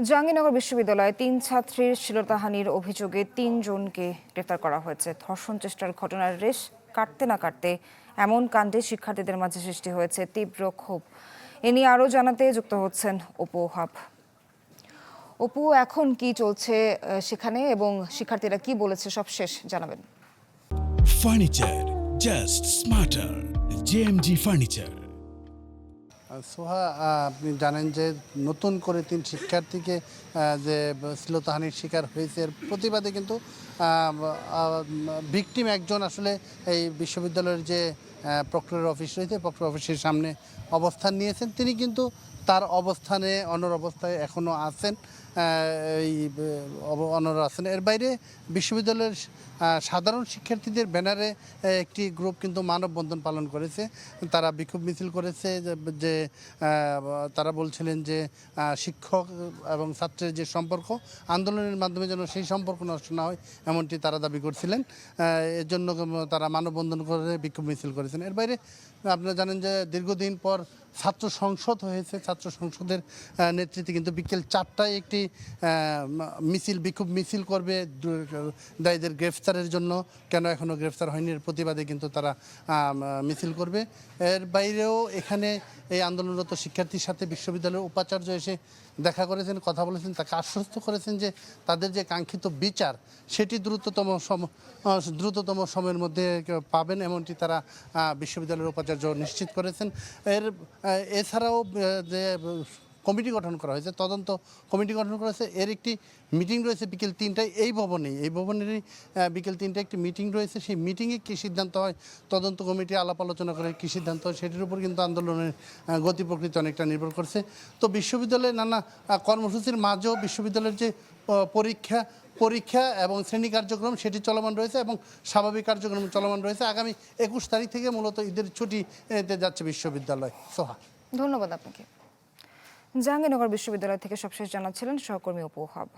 জাহাঙ্গীরনগর বিশ্ববিদ্যালয়ে ৩ ছাত্রীর শ্লীলতাহানির অভিযোগে ৩ জনকে গ্রেফতার করা হয়েছে। ধর্ষণ চেষ্টার ঘটনার রেশ কাটতে না কাটতে এমন কাণ্ডে শিক্ষার্থীদের মাঝে সৃষ্টি হয়েছে তীব্র ক্ষোভ। এ নিয়ে আরও জানাতে যুক্ত হচ্ছেন অপু ওহাব। অপু, এখন কি চলছে সেখানে এবং শিক্ষার্থীরা কি বলেছে সবশেষ জানাবেন। Furniture just smarter, JMG furniture. Soha, আপনি জানেন যে নতুন করে 3 শিক্ষার্থীকে যে শ্লীলতাহানির শিকার হয়েছে এর প্রতিবাদে কিন্তু ভিকটিম একজন আসলে এই বিশ্ববিদ্যালয়ের যে প্রক্টরের অফিস রয়েছে প্রক্টর অফিসের সামনে অবস্থান নিয়েছেন। তিনি কিন্তু তার অবস্থানে অনড় অবস্থায় এখনও আছেন, এই অনড় আছেন। এর বাইরে বিশ্ববিদ্যালয়ের সাধারণ শিক্ষার্থীদের ব্যানারে একটি গ্রুপ কিন্তু মানববন্ধন পালন করেছে। তারা বিক্ষোভ মিছিল করেছে যে তারা বলছিলেন যে শিক্ষক এবং ছাত্রের যে সম্পর্ক আন্দোলনের মাধ্যমে যেন সেই সম্পর্ক নষ্ট না হয়, এমনটি তারা দাবি করছিলেন। এর জন্য তারা মানববন্ধন করে বিক্ষোভ মিছিল করেছেন। এর বাইরে আপনারা জানেন যে দীর্ঘদিন পর ছাত্র সংসদ হয়েছে। ছাত্র সংসদের নেতৃত্বে কিন্তু বিকেল 4টায় একটি বিক্ষোভ মিছিল করবে দায়ীদের গ্রেফতারের জন্য। কেন এখনও গ্রেফতার হয়নি এর প্রতিবাদে কিন্তু তারা মিছিল করবে। এর বাইরেও এখানে এই আন্দোলনরত শিক্ষার্থীর সাথে বিশ্ববিদ্যালয়ের উপাচার্য এসে দেখা করেছেন, কথা বলেছেন, তাকে আশ্বস্ত করেছেন যে তাদের যে কাঙ্ক্ষিত বিচার সেটি দ্রুততম সময়ের মধ্যে পাবেন, এমনটি তারা বিশ্ববিদ্যালয়ের উপাচার্য নিশ্চিত করেছেন। এছাড়াও যে কমিটি গঠন করা হয়েছে, তদন্ত কমিটি গঠন করা হয়েছে, এর একটি মিটিং রয়েছে বিকেল 3টায় এই ভবনেরই বিকেল 3টায় একটি মিটিং রয়েছে। সেই মিটিংয়ে কী সিদ্ধান্ত হয়, তদন্ত কমিটি আলাপ আলোচনা করে কী সিদ্ধান্ত হয় সেটির উপর কিন্তু আন্দোলনের গতি প্রকৃতি অনেকটা নির্ভর করছে। তো বিশ্ববিদ্যালয়ে নানা কর্মসূচির মাঝেও বিশ্ববিদ্যালয়ের যে পরীক্ষা এবং শ্রেণী কার্যক্রম সেটি চলমান রয়েছে এবং স্বাভাবিক কার্যক্রম চলমান রয়েছে। আগামী 21 তারিখ থেকে মূলত ঈদের ছুটিতে যাচ্ছে বিশ্ববিদ্যালয়। সোহা, ধন্যবাদ আপনাকে। জাহাঙ্গীরনগর বিশ্ববিদ্যালয় থেকে সবশেষ জানাচ্ছিলেন সহকর্মী অপু ওহাব।